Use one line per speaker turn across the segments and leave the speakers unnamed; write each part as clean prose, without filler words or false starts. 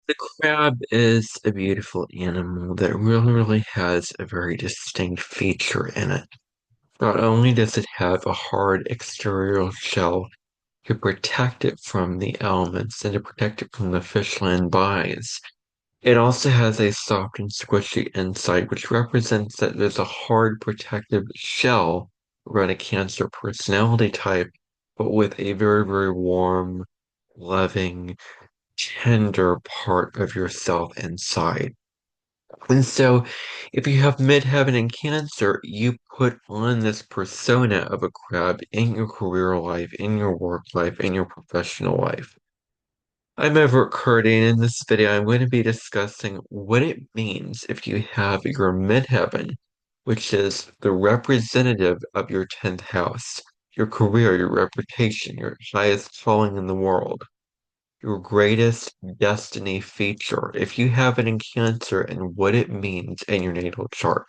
The crab is a beautiful animal that really has a very distinct feature in it. Not only does it have a hard exterior shell to protect it from the elements and to protect it from the fish land bites, it also has a soft and squishy inside, which represents that there's a hard protective shell around a Cancer personality type, but with a very, very warm, loving, tender part of yourself inside. And so, if you have midheaven and Cancer, you put on this persona of a crab in your career life, in your work life, in your professional life. I'm Everett Curdy, and in this video, I'm going to be discussing what it means if you have your midheaven, which is the representative of your 10th house, your career, your reputation, your highest calling in the world, your greatest destiny feature, if you have it in Cancer, and what it means in your natal chart.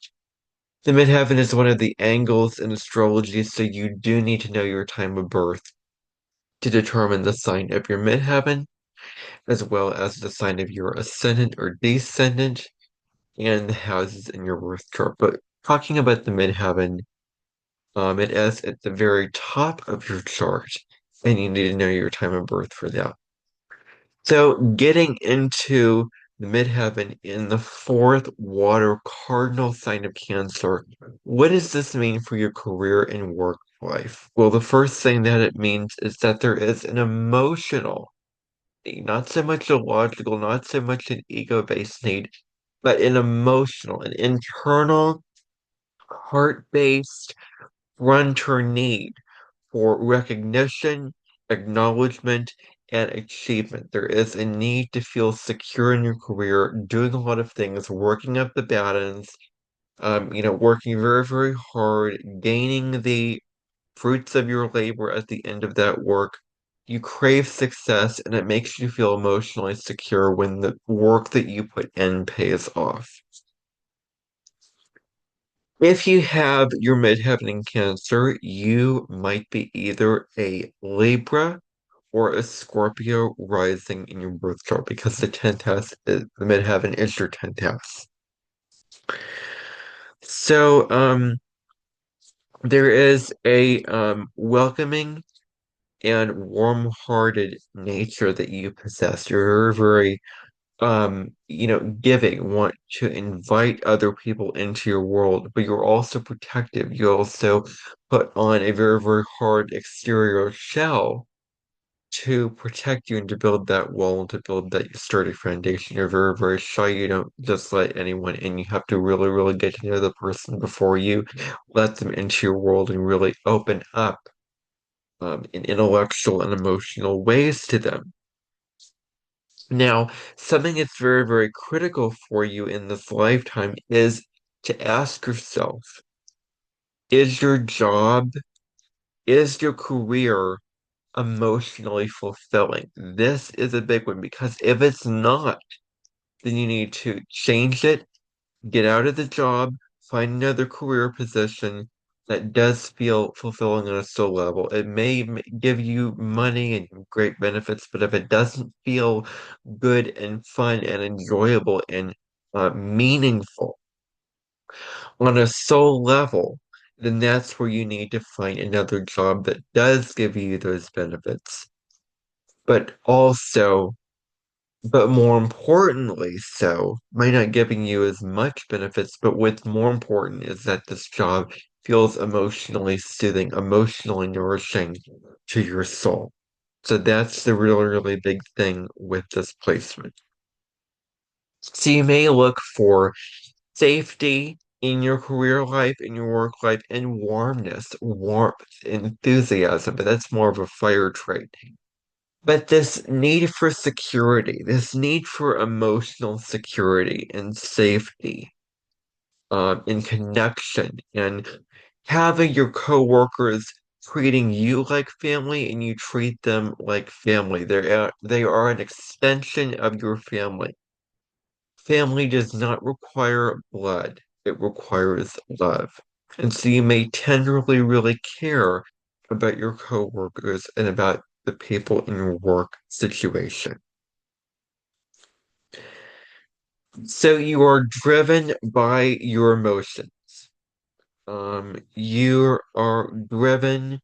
The midheaven is one of the angles in astrology, so you do need to know your time of birth to determine the sign of your midheaven, as well as the sign of your ascendant or descendant, and the houses in your birth chart. But talking about the midheaven, it is at the very top of your chart, and you need to know your time of birth for that. So, getting into the midheaven in the fourth water cardinal sign of Cancer, what does this mean for your career and work life? Well, the first thing that it means is that there is an emotional need, not so much a logical, not so much an ego-based need, but an emotional, an internal, heart-based frontier need for recognition, acknowledgement, and achievement. There is a need to feel secure in your career, doing a lot of things, working up the balance, working very, very hard, gaining the fruits of your labor at the end of that work. You crave success, and it makes you feel emotionally secure when the work that you put in pays off. If you have your midheaven in Cancer, you might be either a Libra or a Scorpio rising in your birth chart because the 10th house, the midheaven is your 10th house. So, there is a welcoming and warm-hearted nature that you possess. You're very, giving, want to invite other people into your world, but you're also protective. You also put on a very, very hard exterior shell to protect you and to build that wall and to build that sturdy foundation. You're very, very shy. You don't just let anyone in. You have to really, really get to know the person before you let them into your world and really open up in intellectual and emotional ways to them. Now, something that's very, very critical for you in this lifetime is to ask yourself, is your job, is your career emotionally fulfilling? This is a big one because if it's not, then you need to change it, get out of the job, find another career position that does feel fulfilling on a soul level. It may give you money and great benefits, but if it doesn't feel good and fun and enjoyable and meaningful on a soul level, then that's where you need to find another job that does give you those benefits. But also, but more importantly, so might not giving you as much benefits, but what's more important is that this job feels emotionally soothing, emotionally nourishing to your soul. So that's the really, really big thing with this placement. So you may look for safety in your career life, in your work life, and warmth, enthusiasm, but that's more of a fire trait. But this need for security, this need for emotional security and safety, and connection, and having your coworkers treating you like family and you treat them like family. They are an extension of your family. Family does not require blood, it requires love. And so you may tenderly really care about your coworkers and about the people in your work situation. So you are driven by your emotions. You are driven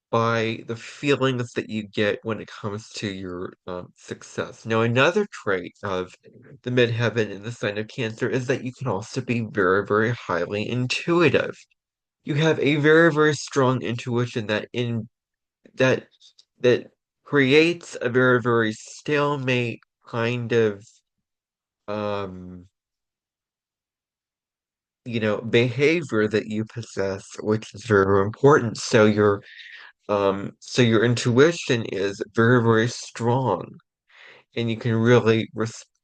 by the feelings that you get when it comes to your success. Now, another trait of the midheaven in the sign of Cancer is that you can also be very, very highly intuitive. You have a very, very strong intuition that that creates a very, very stalemate kind of um, behavior that you possess, which is very, very important. So your intuition is very, very strong, and you can really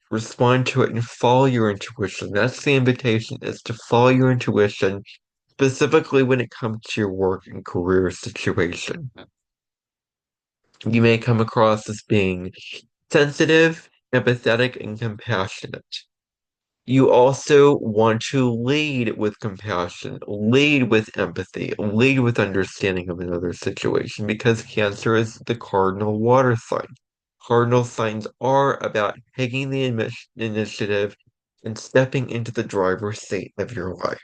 respond to it and follow your intuition. That's the invitation, is to follow your intuition, specifically when it comes to your work and career situation. You may come across as being sensitive, empathetic, and compassionate. You also want to lead with compassion, lead with empathy, lead with understanding of another situation, because Cancer is the cardinal water sign. Cardinal signs are about taking the initiative and stepping into the driver's seat of your life.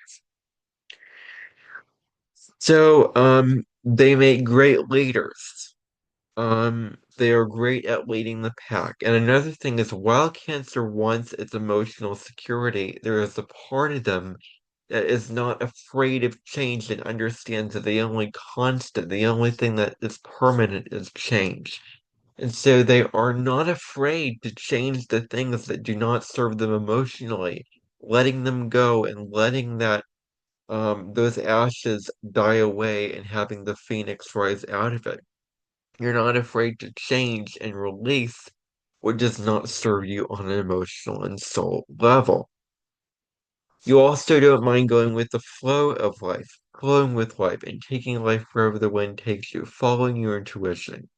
So, they make great leaders. They are great at leading the pack. And another thing is, while Cancer wants its emotional security, there is a part of them that is not afraid of change and understands that the only thing that is permanent is change. And so they are not afraid to change the things that do not serve them emotionally, letting them go and letting that those ashes die away and having the phoenix rise out of it. You're not afraid to change and release what does not serve you on an emotional and soul level. You also don't mind going with the flow of life, flowing with life, and taking life wherever the wind takes you, following your intuition,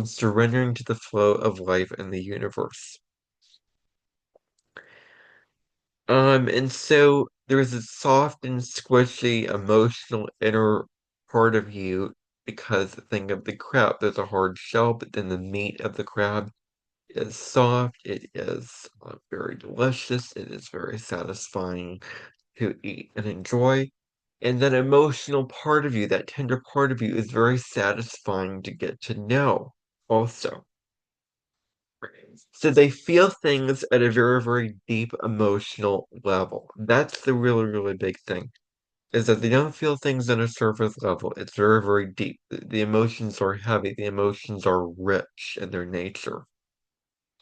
surrendering to the flow of life and the universe. And so there's a soft and squishy emotional inner part of you, because think of the crab. There's a hard shell, but then the meat of the crab is soft. It is very delicious. It is very satisfying to eat and enjoy. And that emotional part of you, that tender part of you, is very satisfying to get to know also. So they feel things at a very, very deep emotional level. That's the really, really big thing, is that they don't feel things on a surface level. It's very, very deep. The emotions are heavy. The emotions are rich in their nature.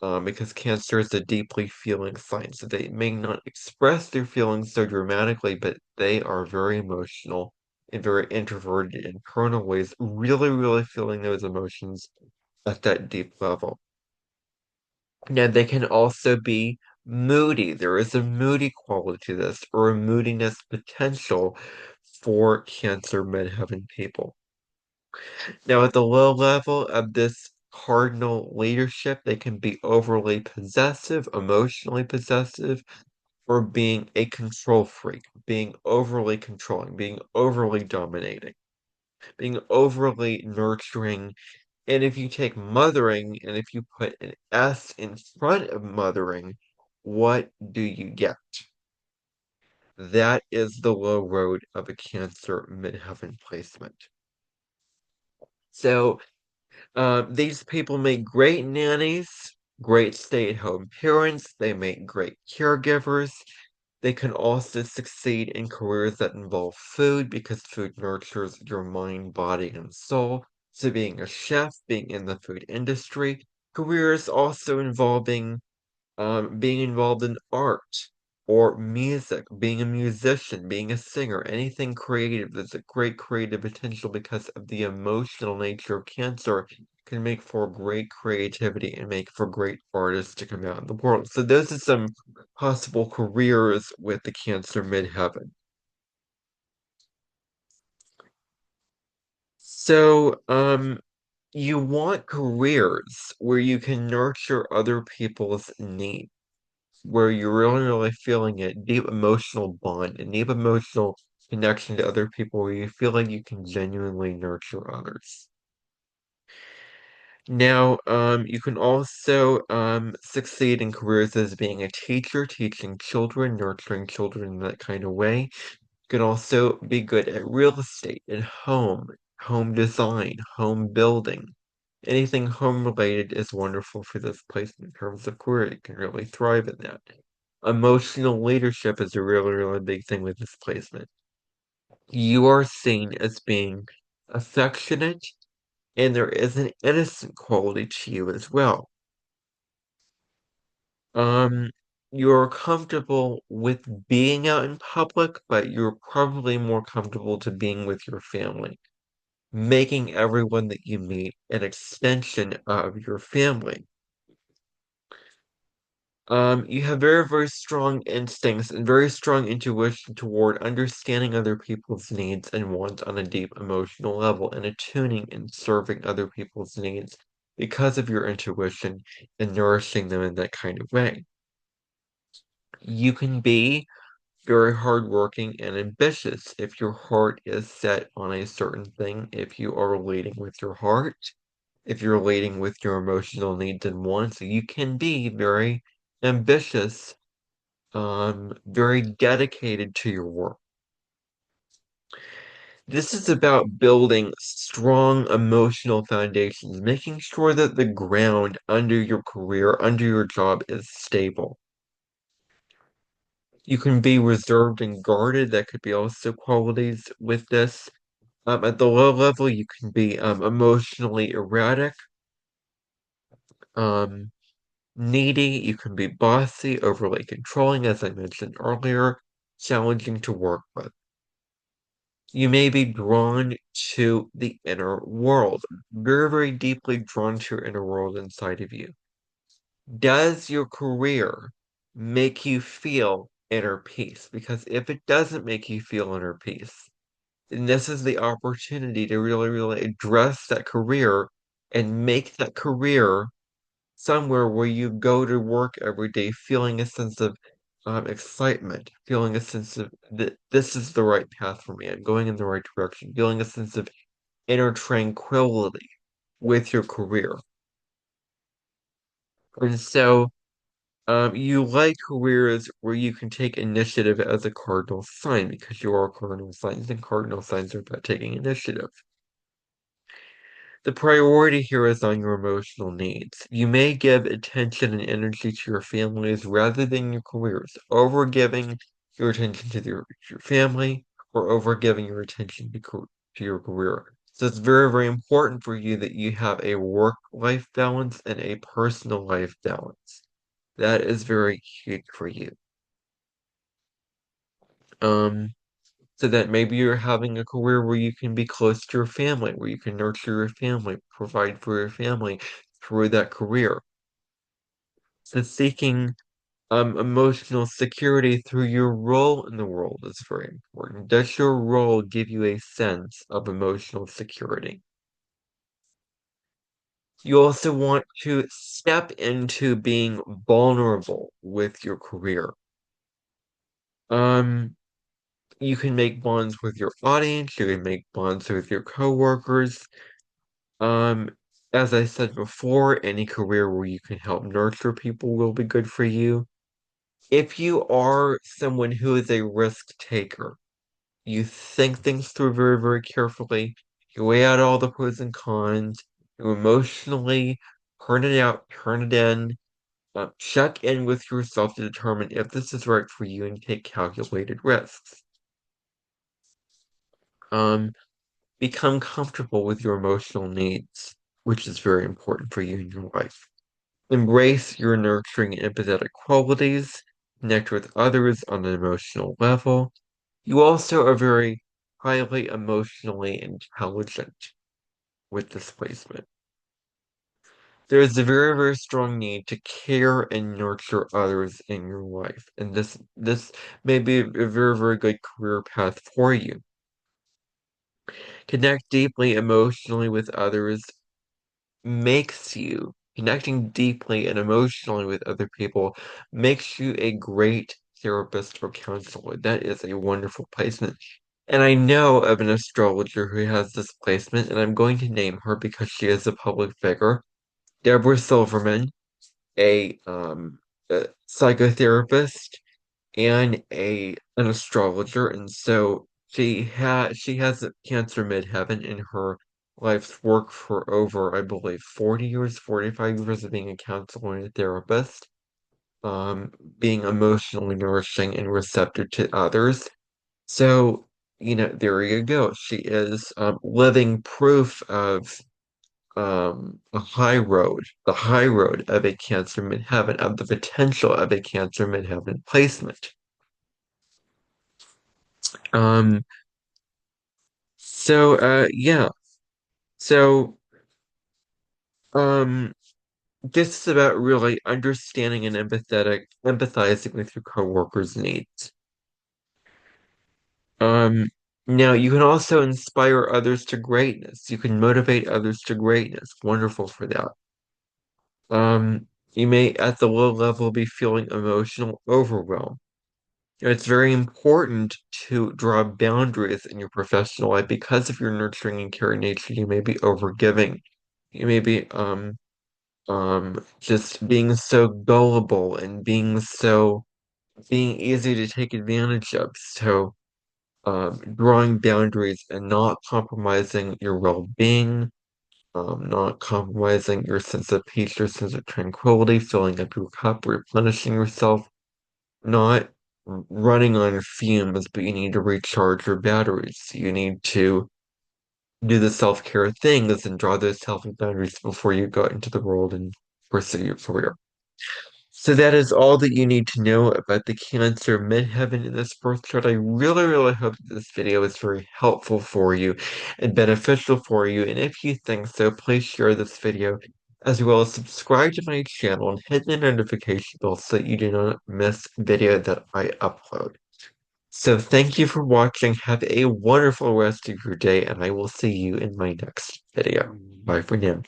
Because Cancer is a deeply feeling sign, so they may not express their feelings so dramatically, but they are very emotional and very introverted in internal ways, really, really feeling those emotions at that deep level. Now, they can also be moody. There is a moody quality to this, or a moodiness potential for Cancer midheaven people. Now, at the low level of this cardinal leadership, they can be overly possessive, emotionally possessive, or being a control freak, being overly controlling, being overly dominating, being overly nurturing. And if you take mothering and if you put an S in front of mothering, what do you get? That is the low road of a Cancer midheaven placement. So, these people make great nannies, great stay-at-home parents. They make great caregivers. They can also succeed in careers that involve food, because food nurtures your mind, body, and soul. So being a chef, being in the food industry, careers also involving being involved in art or music, being a musician, being a singer, anything creative. There's a great creative potential, because of the emotional nature of Cancer can make for great creativity and make for great artists to come out in the world. So those are some possible careers with the Cancer midheaven. So, you want careers where you can nurture other people's needs, where you're really, really feeling a deep emotional bond, a deep emotional connection to other people, where you feel like you can genuinely nurture others. Now, you can also succeed in careers as being a teacher, teaching children, nurturing children in that kind of way. You can also be good at real estate and home design, home building. Anything home related is wonderful for this place in terms of career. You can really thrive in that. Emotional leadership is a really, really big thing with this placement. You are seen as being affectionate, and there is an innocent quality to you as well. Um, you're comfortable with being out in public, but you're probably more comfortable to being with your family, making everyone that you meet an extension of your family. You have very, very strong instincts and very strong intuition toward understanding other people's needs and wants on a deep emotional level and attuning and serving other people's needs because of your intuition and nourishing them in that kind of way. You can be very hardworking and ambitious if your heart is set on a certain thing, if you are leading with your heart, if you're leading with your emotional needs and wants, you can be very ambitious, very dedicated to your work. This is about building strong emotional foundations, making sure that the ground under your career, under your job is stable. You can be reserved and guarded. That could be also qualities with this. At the low level, you can be emotionally erratic, um, needy. You can be bossy, overly controlling, as I mentioned earlier, challenging to work with. You may be drawn to the inner world, very, very deeply drawn to your inner world inside of you. Does your career make you feel inner peace? Because if it doesn't make you feel inner peace, then this is the opportunity to really, really address that career and make that career somewhere where you go to work every day feeling a sense of excitement, feeling a sense of that this is the right path for me. I'm going in the right direction, feeling a sense of inner tranquility with your career. And so you like careers where you can take initiative as a cardinal sign because you are cardinal signs, and cardinal signs are about taking initiative. The priority here is on your emotional needs. You may give attention and energy to your families rather than your careers, over giving your attention to your family or over giving your attention to your career. So it's very, very important for you that you have a work-life balance and a personal life balance. That is very huge for you. Um, so that maybe you're having a career where you can be close to your family, where you can nurture your family, provide for your family through that career. So seeking emotional security through your role in the world is very important. Does your role give you a sense of emotional security? You also want to step into being vulnerable with your career. Um, you can make bonds with your audience, you can make bonds with your coworkers. Um, as I said before, any career where you can help nurture people will be good for you. If you are someone who is a risk taker, you think things through very, very carefully, you weigh out all the pros and cons, you emotionally turn it out, turn it in, check in with yourself to determine if this is right for you and take calculated risks. Um, become comfortable with your emotional needs, which is very important for you in your life. Embrace your nurturing and empathetic qualities. Connect with others on an emotional level. You also are very highly emotionally intelligent with displacement. There is a very, very strong need to care and nurture others in your life, and this may be a very, very good career path for you. Connect deeply emotionally with others makes you connecting deeply and emotionally with other people makes you a great therapist or counselor. That is a wonderful placement. And I know of an astrologer who has this placement, and I'm going to name her because she is a public figure. Deborah Silverman, a, a psychotherapist and an astrologer, and so she has cancer midheaven in her life's work for over, I believe, 40 years, 45 years of being a counselor and a therapist, um, being emotionally nourishing and receptive to others. So, there you go. She is living proof of the high road of a cancer midheaven, of the potential of a cancer midheaven placement. Um, yeah. So, um, this is about really understanding and empathizing with your coworkers' needs. Um, Now you can also inspire others to greatness. You can motivate others to greatness. Wonderful for that. You may at the low level be feeling emotional overwhelm. It's very important to draw boundaries in your professional life because of your nurturing and caring nature. You may be overgiving. You may be just being so gullible and being easy to take advantage of. So drawing boundaries and not compromising your well-being, not compromising your sense of peace, your sense of tranquility, filling up your cup, replenishing yourself, not running on fumes, but you need to recharge your batteries. You need to do the self-care things and draw those healthy boundaries before you go into the world and pursue your career. So that is all that you need to know about the Cancer midheaven in this birth chart. I really, really hope that this video is very helpful for you and beneficial for you. And if you think so, please share this video as well as subscribe to my channel and hit the notification bell so that you do not miss video that I upload. So thank you for watching. Have a wonderful rest of your day, and I will see you in my next video. Bye for now.